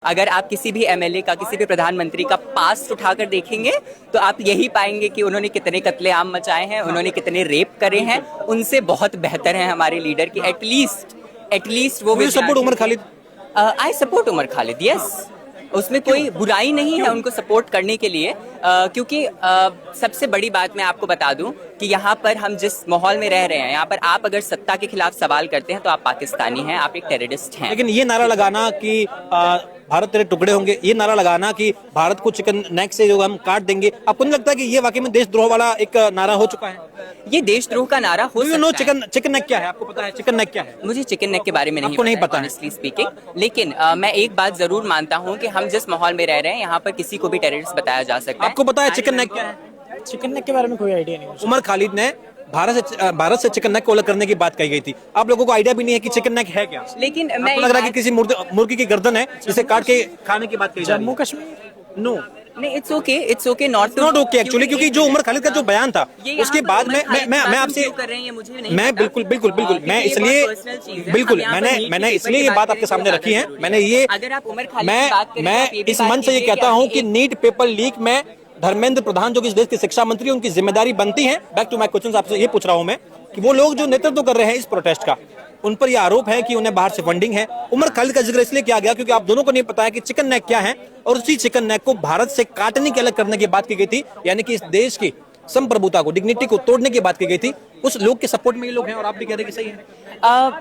अगर आप किसी भी एमएलए का, किसी भी प्रधानमंत्री का पास्ट उठाकर देखेंगे तो आप यही पाएंगे कि उन्होंने कितने कत्लेआम मचाए हैं, उन्होंने कितने रेप करे हैं। उनसे बहुत बेहतर है हमारे लीडर की एटलीस्ट वो support Umar Khalid. I support Umar Khalid, yes. उसमें कोई बुराई नहीं है उनको सपोर्ट करने के लिए, क्योंकि सबसे बड़ी बात मैं आपको बता दूं कि यहाँ पर हम जिस माहौल में रह रहे हैं, यहाँ पर आप अगर सत्ता के खिलाफ सवाल करते हैं तो आप पाकिस्तानी हैं, आप एक टेररिस्ट हैं। लेकिन ये नारा लगाना कि भारत तेरे टुकड़े होंगे, ये नारा लगाना कि भारत को चिकन नेक से जो हम काट देंगे, आपको नहीं लगता कि ये वाकई में देशद्रोह वाला एक नारा हो चुका है? ये देशद्रोह का नारा हो सकता है। चिकन नेक क्या है, आपको पता है चिकन नेक क्या है? मुझे चिकन नेक के बारे में नहीं पता ऑनेस्टली स्पीकिंग, लेकिन मैं एक बात जरूर मानता हूँ कि हम जिस माहौल में रह रहे हैं यहाँ पर किसी को भी टेररिस्ट बताया जा सकता है। आपको पता है चिकन नेक क्या है? चिकन नेक के बारे में कोई आइडिया नहीं। उमर खालिद ने भारत से चिकन नेक को अलग करने की बात कही गई थी। आप लोगों को आइडिया भी नहीं है कि चिकन नेक है क्या? लेकिन मैं लग रहा है कि किसी मुर्गी की गर्दन है जिसे काट के खाने की बात कही जा रही है। जम्मू कश्मीर नो नहीं, it's okay not okay actually, क्योंकि जो उमर खालिद का जो बयान था उसके बाद मैं आपसे मैं बिल्कुल मैं इसलिए मैंने इसलिए ये बात आपके सामने रखी है। मैंने ये मैं इस मंच से ये कहता हूँ कि नीट पेपर लीक में धर्मेंद्र प्रधान जो कि इस देश के शिक्षा मंत्री, उनकी जिम्मेदारी बनती है। बैक टू माय क्वेश्चन, आपसे ये पूछ रहा हूं मैं कि वो लोग जो नेतृत्व कर रहे हैं इस प्रोटेस्ट का, उन पर यह आरोप है कि उन्हें बाहर से फंडिंग है। उमर खालिद का जिक्र इसलिए किया गया क्योंकि आप दोनों को नहीं पता है कि चिकन नेक क्या है, और उसी चिकन नेक को भारत से काटने के अलग करने की बात की गई थी, यानी कि इस देश की संप्रभुता को, डिग्निटी को तोड़ने की बात की गई थी। उस लोग के सपोर्ट में ये लोग हैं और आप भी कह रहे हैं कि सही है।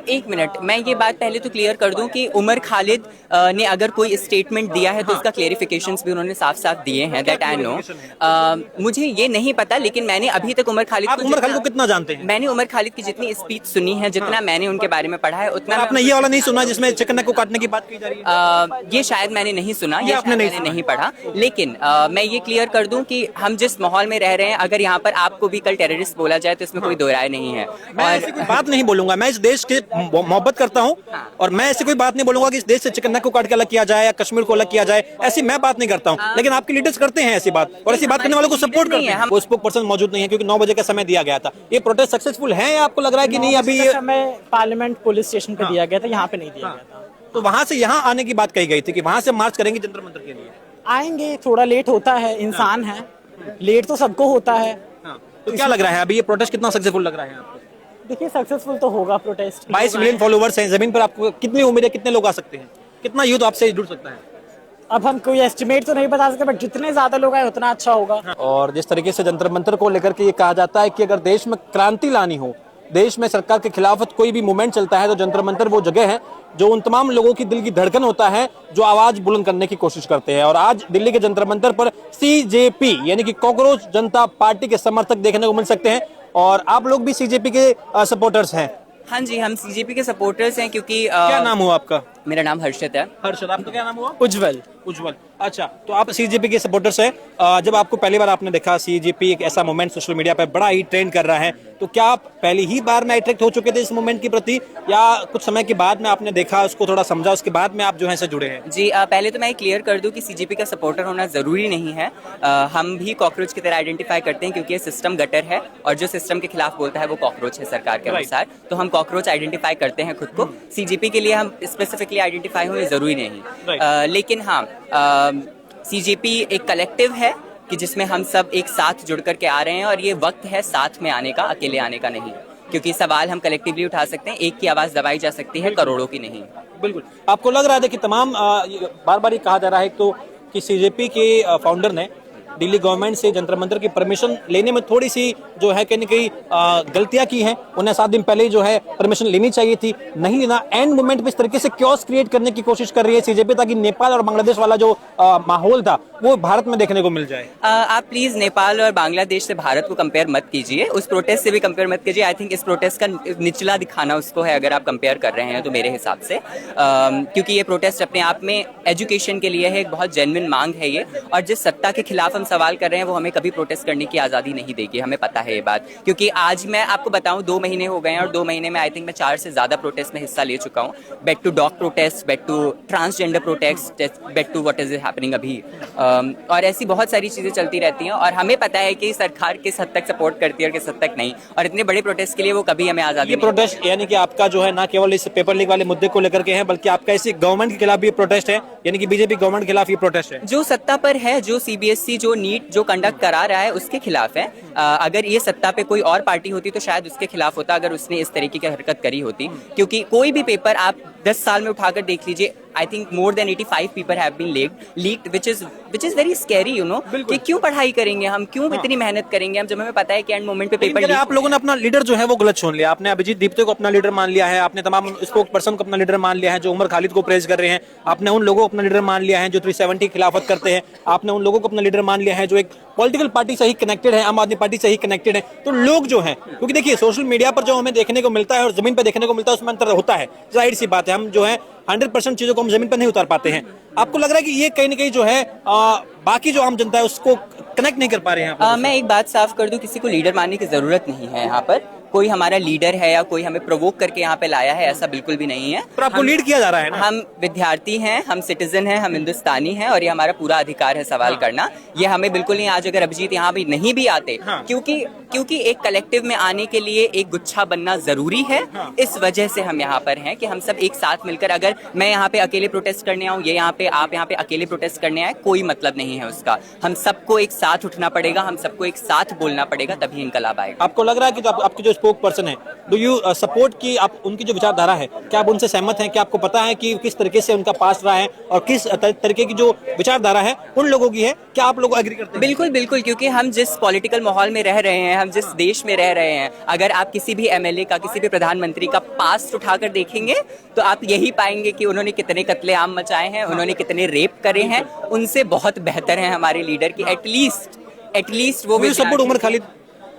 एक मिनट, मैं ये बात पहले तो क्लियर कर दूं कि उमर खालिद ने अगर कोई स्टेटमेंट दिया है तो उसका क्लेरिफिकेशंस भी उन्होंने साफ साफ दिए हैं, दैट आई नो। मुझे ये नहीं पता, लेकिन मैंने अभी तक उमर खालिद को कितना जानते हैं? मैंने उमर खालिद की जितनी स्पीच सुनी है, जितना मैंने उनके बारे में पढ़ा है, उतना आपने ये वाला नहीं सुना जिसमें चिकन नेक को काटने की बात की जा रही है? ये शायद मैंने नहीं सुना, ये मैंने नहीं पढ़ा। लेकिन मैं ये क्लियर कर दूं कि हम जिस माहौल में रह रहे हैं, अगर यहाँ पर आपको भी कल टेररिस्ट बोला जाए तो इसमें कोई दो राय नहीं है। मैं ऐसी कोई बात नहीं बोलूंगा, मैं इस देश के मोहब्बत करता हूं, और मैं ऐसी कोई बात नहीं बोलूंगा कि इस देश से चिकन नेक को काट के अलग किया जाए या कश्मीर को अलग किया जाए, ऐसी मैं बात नहीं करता हूं। लेकिन आपके लीडर्स करते हैं ऐसी बात, और ऐसी बात करने वालों को सपोर्ट करते हैं। वो स्पोक पर्सन मौजूद नहीं है क्योंकि 9 बजे का समय दिया गया था। ये प्रोटेस्ट सक्सेसफुल है या आपको लग रहा है कि नहीं? अभी ये समय पार्लियामेंट पुलिस स्टेशन पे दिया गया था, यहाँ पे नहीं दिया गया था। तो वहां से यहाँ आने की बात कही गई थी कि वहां से मार्च करेंगे जंतर मंतर के लिए। आएंगे, थोड़ा लेट होता है, इंसान है, लेट तो सबको होता है। तो क्या लग रहा है अभी ये प्रोटेस्ट कितना सक्सेसफुल लग रहा है आपको? देखिए, सक्सेसफुल तो होगा प्रोटेस्ट। 22 मिलियन फॉलोवर्स हैं जमीन पर, आपको कितनी उम्मीद है, कितने लोग आ सकते हैं, कितना यूथ आपसे जुड़ सकता है? अब हम कोई एस्टिमेट तो नहीं बता सकते, बट जितने ज्यादा लोग आए उतना अच्छा होगा। और जिस तरीके से जंतर मंतर को लेकर के ये कहा जाता है कि अगर देश में क्रांति लानी हो, देश में सरकार के खिलाफ कोई भी मूवमेंट चलता है, तो जंतर मंतर वो जगह है जो उन तमाम लोगों की दिल की धड़कन होता है जो आवाज बुलंद करने की कोशिश करते हैं। और आज दिल्ली के जंतर मंतर पर सीजेपी यानी कि कॉकरोच जनता पार्टी के समर्थक देखने को मिल सकते हैं, और आप लोग भी सीजेपी के सपोर्टर्स हैं? हाँ जी, हम सीजेपी के सपोर्टर्स हैं। क्योंकि क्या नाम हुआ आपका? मेरा नाम हर्षद है। हर्षद, आपका क्या नाम हुआ? उज्जवल। अच्छा, तो आप सीजेपी के सपोर्टर्स हैं। जब आपको पहली बार आपने देखा सीजेपी एक ऐसा मूवमेंट सोशल मीडिया पे बड़ा ही ट्रेंड कर रहा है, तो क्या आप पहली ही बार में अट्रैक्ट हो चुके थे इस मूवमेंट के प्रति, या कुछ समय के बाद में आपने देखा, उसको थोड़ा समझा, उसके बाद में आप जो है से जुड़े हैं? जी, पहले तो मैं क्लियर कर दूं कि सीजेपी का सपोर्टर होना जरूरी नहीं है। हम भी कॉकरोच की तरह आइडेंटिफाई करते हैं, क्योंकि ये सिस्टम गटर है और जो सिस्टम के खिलाफ बोलता है वो कॉकरोच है सरकार के अनुसार। तो हम कॉकरोच आइडेंटिफाई करते हैं खुद को। सीजेपी के लिए हम स्पेसिफिकली आइडेंटिफाई हो जरूरी नहीं। लेकिन हाँ, सीजेपी एक कलेक्टिव है कि जिसमें हम सब एक साथ जुड़ करके आ रहे हैं, और ये वक्त है साथ में आने का, अकेले आने का नहीं। क्योंकि सवाल हम कलेक्टिवली उठा सकते हैं, एक की आवाज दबाई जा सकती है, करोड़ों की नहीं। बिल्कुल। आपको लग रहा है कि तमाम बार बार ये कहा जा रहा है तो कि सीजेपी के फाउंडर ने दिल्ली गवर्नमेंट से जंतर मंतर की परमिशन लेने में थोड़ी सी जो है कहीं कहीं गलतियां की हैं, उन्हें 7 दिन पहले जो है परमिशन लेनी चाहिए थी, नहीं लेना। एंड मोमेंट में इस तरीके से क्योस क्रिएट करने की कोशिश कर रही है सीजेपी, ताकि नेपाल और बांग्लादेश वाला जो माहौल था वो भारत में देखने को मिल जाए। आप प्लीज नेपाल और बांग्लादेश से भारत को कंपेयर मत कीजिए, उस प्रोटेस्ट से भी कंपेयर मत कीजिए। आई थिंक इस प्रोटेस्ट का निचला दिखाना उसको है, अगर आप कंपेयर कर रहे हैं तो, मेरे हिसाब से। क्योंकि ये प्रोटेस्ट अपने आप में एजुकेशन के लिए है, एक बहुत जेन्युइन मांग है ये, और जिस सत्ता के खिलाफ हम सवाल कर रहे हैं वो हमें कभी प्रोटेस्ट करने की आज़ादी नहीं देगी, हमें पता है ये बात। क्योंकि आज मैं आपको बताऊं 2 महीने हो गए हैं और 2 महीने में आई थिंक मैं 4 से ज़्यादा प्रोटेस्ट में हिस्सा ले चुका हूँ। Bet to dog protest, bet to transgender protest, bet to what is happening अभी, और ऐसी बहुत सारी चीज़ें चलती रहती हैं और हमें पता है कि सरकार किस हद तक सपोर्ट करती है और किस हद तक नहीं। और इतने बड़े प्रोटेस्ट के लिए वो कभी हमें आज़ादी ये प्रोटेस्ट यानी कि आपका जो है ना केवल इस पेपर लीक वाले मुद्दे को लेकर के है, बल्कि आपका इसी गवर्नमेंट के खिलाफ भी प्रोटेस्ट है, यानी कि बीजेपी गवर्नमेंट के खिलाफ ये प्रोटेस्ट है जो सत्ता पर है, जो सीबीएसई जो नीट जो कंडक्ट करा रहा है उसके खिलाफ है। अगर ये सत्ता पे कोई और पार्टी होती तो शायद उसके खिलाफ होता, अगर उसने इस तरीके की हरकत करी होती। क्योंकि कोई भी पेपर आप 10 साल में उठाकर देख लीजिए, I think more than 85 paper have been leaked, which is very scary, you know, कि क्यों पढ़ाई करेंगे हम, क्यों इतनी मेहनत करेंगे हम, जब हमें पता है कि एंड मोमेंट पे पेपर आप लोगों ने अपना लीडर जो है वो गलत चुन लिया। आपने अभिजीत दीप्ते को अपना लीडर मान लिया है, आपने तमाम स्पोक पर्सन को अपना लीडर मान लिया है जो उमर खालिद को प्रेज कर रहे हैं, आपने उन लोगों को अपना लीडर मान लिया है जो 370 की खिलाफत करते हैं, आपने उन लोगों को अपना लीडर मान लिया है जो एक पॉलिटिकल पार्टी से ही कनेक्टेड है, आम आदमी पार्टी से ही कनेक्टेड है। तो लोग जो हैं, क्योंकि देखिए सोशल मीडिया पर जो हमें देखने को मिलता है और जमीन पर देखने को मिलता है उसमें अंतर होता है, जाहिर सी बात है। हम जो है 100% चीजों को हम जमीन पर नहीं उतार पाते हैं। आपको लग रहा है कि ये कहीं ना कहीं जो है बाकी जो आम जनता है उसको कनेक्ट नहीं कर पा रहे हैं? मैं एक बात साफ कर दूं, किसी को लीडर मानने की जरूरत नहीं है। यहाँ पर कोई हमारा लीडर है या कोई हमें प्रोवोक करके यहाँ पे लाया है, ऐसा बिल्कुल भी नहीं है। पर आपको लीड किया जा रहा है ना? हम विद्यार्थी हैं, हम सिटीजन हैं, हम हिंदुस्तानी हैं और ये हमारा पूरा अधिकार है सवाल करना। ये हमें बिल्कुल नहीं, आज अगर अभिजीत यहाँ भी नहीं भी आते, क्योंकि एक कलेक्टिव में आने के लिए एक गुच्छा बनना जरूरी है। इस वजह से हम यहाँ पर हैं कि हम सब एक साथ मिलकर, अगर मैं यहाँ पे अकेले प्रोटेस्ट करने आऊँ, ये यहाँ पे आप यहाँ पे अकेले प्रोटेस्ट करने आए, कोई मतलब नहीं है उसका। हम सबको एक साथ उठना पड़ेगा, हम सबको एक साथ बोलना पड़ेगा, तभी इनकलाब आएगा। आपको लग रहा है कि आपके जो स्पोक पर्सन है, डू यू सपोर्ट की आप उनकी जो विचारधारा है, क्या आप उनसे सहमत हैं? क्या आपको पता है कि किस तरीके से उनका पास रहा है और किस तरीके की जो विचारधारा है उन लोगों की है? क्या आप लोग एग्री करते हैं? बिल्कुल बिल्कुल, क्योंकि हम जिस पॉलिटिकल माहौल में रह रहे हैं, हम जिस देश में रह रहे हैं, अगर आप किसी भी एमएलए का, किसी भी प्रधानमंत्री का पास्ट उठाकर देखेंगे तो आप यही पाएंगे कि उन्होंने कितने कत्लेआम मचाए हैं, उन्होंने कितने रेप करे हैं। उनसे बहुत बेहतर है हमारे लीडर की एटलीस्ट वो support Umar Khalid.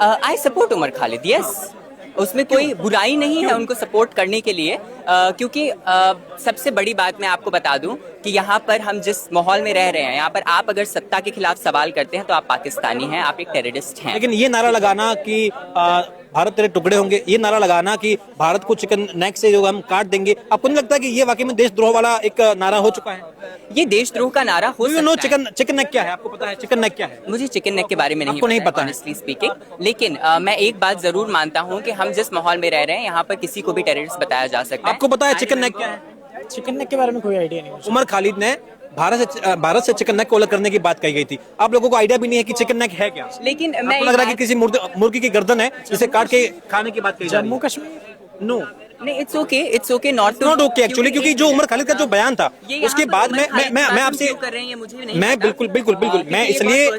I support Umar Khalid, yes. उसमें कोई बुराई नहीं है उनको सपोर्ट करने के लिए, क्योंकि सबसे बड़ी बात मैं आपको बता दूं कि यहाँ पर हम जिस माहौल में रह रहे हैं, यहाँ पर आप अगर सत्ता के खिलाफ सवाल करते हैं तो आप पाकिस्तानी हैं, आप एक टेररिस्ट हैं। लेकिन ये नारा लगाना कि भारत तेरे टुकड़े होंगे, ये नारा लगाना कि भारत को चिकन नेक से जो हम काट देंगे, आपको नहीं लगता कि ये वाकई में देशद्रोह वाला एक नारा हो चुका है? ये देशद्रोह का नारा हो सकता है। चिकन नेक क्या है? आपको पता है चिकन नेक क्या है? मुझे चिकन नेक के बारे में नहीं पता ऑनेस्टली स्पीकिंग, लेकिन मैं एक बात जरूर मानता हूँ कि हम जिस माहौल में रह रहे हैं यहाँ पर किसी को भी टेररिस्ट बताया जा सकता है। आपको पता है चिकन नेक क्या है? चिकन नेक के बारे में कोई आइडिया नहीं। उमर खालिद ने भारत से चिकन नेक को अलग करने की बात कही गई थी। आप लोगों को आइडिया भी नहीं है कि चिकन नेक है क्या? लेकिन मैं लग रहा है कि किसी मुर्गी की गर्दन है जिसे काट के खाने की बात कही जा रही है। जम्मू कश्मीर नो नहीं, it's okay not okay actually, क्योंकि जो उमर खालिद का जो बयान था उसके बाद मैं आपसे मैं बिल्कुल मैं इसलिए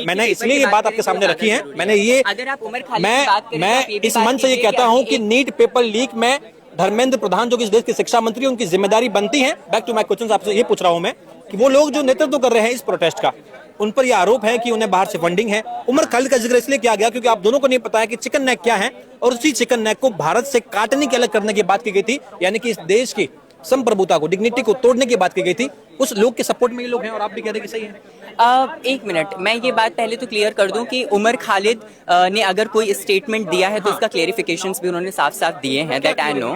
मैंने इसलिए ये बात आपके सामने रखी है। मैंने ये अगर आप उमर खालिद की बात करें, मैं इस मंच से ये कहता हूँ कि नीट पेपर लीक में धर्मेंद्र प्रधान जो कि इस देश के शिक्षा मंत्री, उनकी जिम्मेदारी बनती है। बैक टू माय क्वेश्चन, आपसे ये पूछ रहा हूं मैं कि वो लोग जो नेतृत्व कर रहे हैं इस प्रोटेस्ट का, उन पर यह आरोप है कि उन्हें बाहर से फंडिंग है। उमर खालिद का जिक्र इसलिए किया गया क्योंकि आप दोनों को नहीं पता है कि चिकन नेक क्या है, और उसी चिकन नेक को भारत से काटने की अलग करने की बात की गई थी, यानी कि इस देश की संप्रभुता को, डिग्निटी को तोड़ने की बात की गई थी। उस लोग के सपोर्ट में ये लोग हैं और आप भी कह रहे हैं कि सही है। एक मिनट, मैं ये बात पहले तो क्लियर कर दूं कि उमर खालिद ने अगर कोई स्टेटमेंट दिया है तो उसका क्लेरिफिकेशंस भी उन्होंने साफ साफ दिए हैं, दैट आई नो।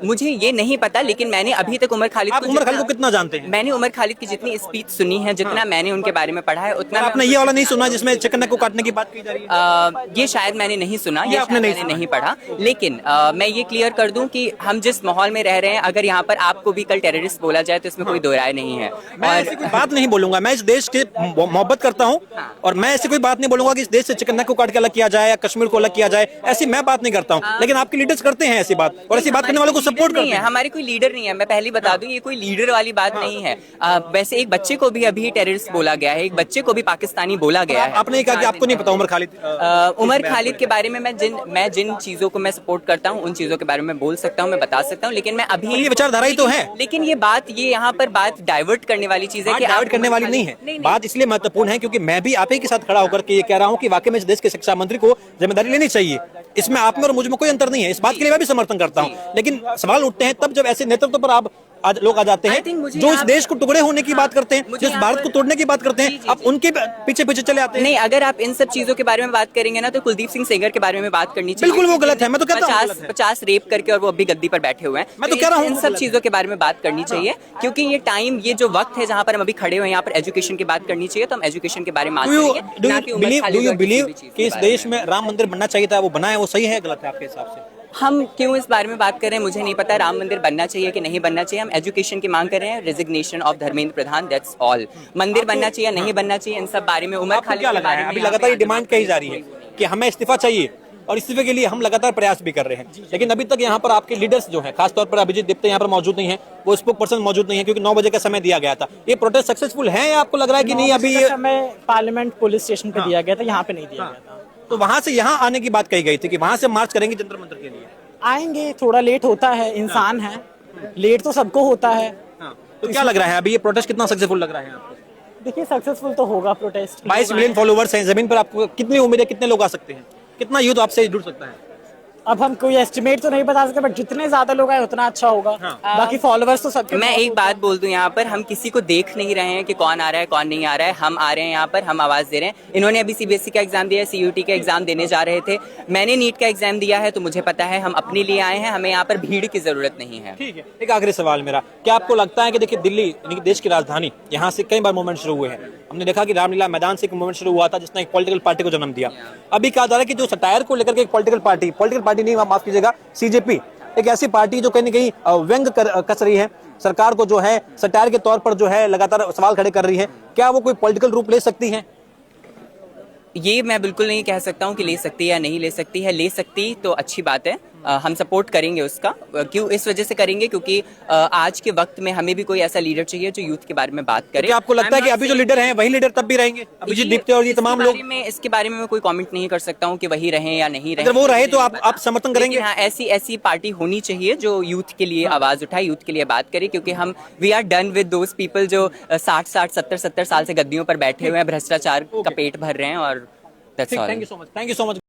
मुझे ये नहीं पता, लेकिन मैंने अभी तक उमर खालिद को कितना जानते हैं? मैंने उमर खालिद की जितनी स्पीच सुनी है, जितना मैंने उनके बारे में पढ़ा है, उतना आपने ये वाला नहीं सुना जिसमें चिकन नेक को काटने की बात की जा रही है? ये शायद मैंने नहीं सुना, ये आपने नहीं पढ़ा। लेकिन मैं ये क्लियर कर दूं कि हम जिस माहौल में रह रहे हैं, अगर यहाँ पर आपको भी कल टेररिस्ट बोला जाए तो इसमें कोई दो राय नहीं है। मैं ऐसी कोई बात नहीं बोलूंगा, मैं इस देश के मोहब्बत करता हूं और मैं ऐसी कोई बात नहीं बोलूंगा कि इस देश से चिकन नेक को काट के अलग किया जाए या कश्मीर को अलग किया जाए, ऐसी मैं बात नहीं करता हूं। लेकिन आपके लीडर्स करते हैं ऐसी बात, और ऐसी बात करने वालों को सपोर्ट करते हैं। हमारे कोई लीडर नहीं है, मैं पहले बता दूं, ये कोई लीडर वाली बात नहीं है। वैसे एक बच्चे को भी अभी टेररिस्ट बोला गया है, एक बच्चे को भी पाकिस्तानी बोला गया है। आपने कहा कि आपको नहीं पता उमर खालिद के बारे में, मैं जिन चीजों को मैं सपोर्ट करता हूँ उन चीजों के बारे में बोल सकता हूँ, मैं बता सकता हूँ, लेकिन मैं अभी ये विचारधारा ही तो है। लेकिन ये बात, ये यहाँ पर बात डाइवर्ट करने वाली चीज है कि डाइवर्ट करने वाली नहीं है। बात इसलिए महत्वपूर्ण है क्योंकि मैं भी आप ही के साथ खड़ा होकर के ये कह रहा हूं कि वाकई में इस देश के शिक्षा मंत्री को जिम्मेदारी लेनी चाहिए। इसमें आप में और मुझ में कोई अंतर नहीं है, इस बात के लिए मैं भी समर्थन करता हूं। लेकिन सवाल उठते हैं तब जब ऐसे नेतृत्व पर आप आज लोग आ जाते I हैं think मुझे जो इस आप- देश को टुकड़े होने की बात करते हैं, मुझे जो इस यहाँ भारत पर- को तोड़ने की बात करते जी, हैं, जी, आप जी। उनके पीछे पीछे चले आते हैं। नहीं, अगर आप इन सब चीजों के बारे में बात करेंगे ना तो कुलदीप सिंह सेंगर के बारे में बात करनी चाहिए। बिल्कुल वो गलत है, मैं तो कहता हूं गलत है। 50 रेप करके और वो अभी गद्दी पर बैठे हुए हैं। मैं तो कह रहा हूं इन वो सब गलत है। चीजों के बारे में बात करनी चाहिए, क्योंकि ये टाइम, ये जो वक्त है जहाँ पर हम अभी खड़े हुए हैं, यहाँ पर एजुकेशन की बात करनी चाहिए, तो हम एजुकेशन के बारे में बात करेंगे, ना कि उमर खालिद और किसी भी चीज़ कि के इस बारे देश में राम मंदिर बनना चाहिए था, वो बना है, वो सही है गलत है आपके हिसाब से? हम क्यों इस बारे में बात कर रहे हैं मुझे नहीं पता। राम मंदिर बनना चाहिए कि नहीं बनना चाहिए, हम एजुकेशन की मांग कर रहे हैं, resignation of Dharmendra Pradhan, that's all. मंदिर बनना चाहिए नहीं बनना चाहिए, इन सब बारे में उमर आपको खालिद क्या के लग रहा बारे है? में अभी यहाँ लगातार पे ये डिमांड कही जा रही है कि हमें इस्तीफा चाहिए, और इस्तीफे के लिए हम लगातार प्रयास भी कर रहे हैं, लेकिन अभी तक यहाँ पर आपके लीडर्स जो हैं, खासतौर पर अभिजीत दीप्ते यहाँ पर मौजूद नहीं है, वो स्पोक पर्सन मौजूद नहीं है, क्योंकि 9 बजे का समय दिया गया था। ये प्रोटेस्ट सक्सेसफुल है या आपको लग रहा है कि नहीं अभी ये? समय पार्लियामेंट पुलिस स्टेशन पे दिया गया था, यहाँ पे नहीं दिया गया था। तो वहां से यहाँ आने की बात कही गई थी कि वहां से मार्च करेंगे जंतर मंतर के लिए। आएंगे, थोड़ा लेट होता है, इंसान है, लेट तो सबको होता है। तो क्या लग रहा है अभी ये प्रोटेस्ट कितना सक्सेसफुल लग रहा है आपको? देखिए सक्सेसफुल तो होगा प्रोटेस्ट। 22 मिलियन फॉलोवर्स हैं जमीन पर, आपको कितनी उम्मीद है, कितने लोग आ सकते हैं, कितना यूथ आपसे जुड़ सकता है? अब हम कोई एस्टिमेट तो नहीं बता सकते, बट जितने ज्यादा लोग आए उतना अच्छा होगा। बाकी फॉलोवर्स तो सबके मैं एक बात बोल दूं यहाँ पर, हम किसी को देख नहीं रहे हैं कि कौन आ रहा है कौन नहीं आ रहा है, हम आ रहे हैं यहाँ पर, हम आवाज दे रहे हैं। इन्होंने अभी सीबीएसई का एग्जाम दिया है, सीयूटी का एग्जाम देने जा रहे थे, मैंने नीट का एग्जाम दिया है, तो मुझे पता है हम अपने लिए आए हैं, हमें यहाँ पर भीड़ की जरूरत नहीं है। ठीक है, एक आखिरी सवाल मेरा, क्या आपको लगता है कि देखिए दिल्ली यानी कि देश की राजधानी, यहाँ से कई बार मूवमेंट शुरू हुए हैं, हमने देखा कि रामलीला मैदान से एक मूवमेंट शुरू हुआ था जिसने एक पॉलिटिकल पार्टी को जन्म दिया। अभी कहा जा रहा है कि जो सटायर को लेकर के एक पॉलिटिकल पार्टी नहीं, माफ कीजिएगा, सीजेपी, एक ऐसी पार्टी जो कहीं न कहीं व्यंग कस रही है सरकार को, जो है सटायर के तौर पर जो है लगातार सवाल खड़े कर रही है, क्या वो कोई पॉलिटिकल रूप ले सकती है? ये मैं बिल्कुल नहीं कह सकता हूँ कि ले सकती है या नहीं ले सकती है। ले सकती तो अच्छी बात है, हम सपोर्ट करेंगे उसका। क्यों? इस वजह से करेंगे क्योंकि आज के वक्त में हमें भी कोई ऐसा लीडर चाहिए जो यूथ के बारे में बात करे। क्या आपको लगता है कि अभी जो लीडर हैं वही लीडर तब भी रहेंगे, अभिजीत दीप्ते और ये तमाम लोग? इसके बारे में मैं कोई कमेंट नहीं कर सकता हूँ कि वही रहे या नहीं रहे। अगर वो रहे तो आप समर्थन करेंगे? हाँ, ऐसी पार्टी होनी चाहिए जो यूथ के लिए आवाज उठाए, यूथ के लिए बात करे, क्योंकि हम we are done with those people जो 60 70 साल से गद्दियों पर बैठे हुए हैं, भ्रष्टाचार का पेट भर रहे हैं, और that's all. Thank you so much.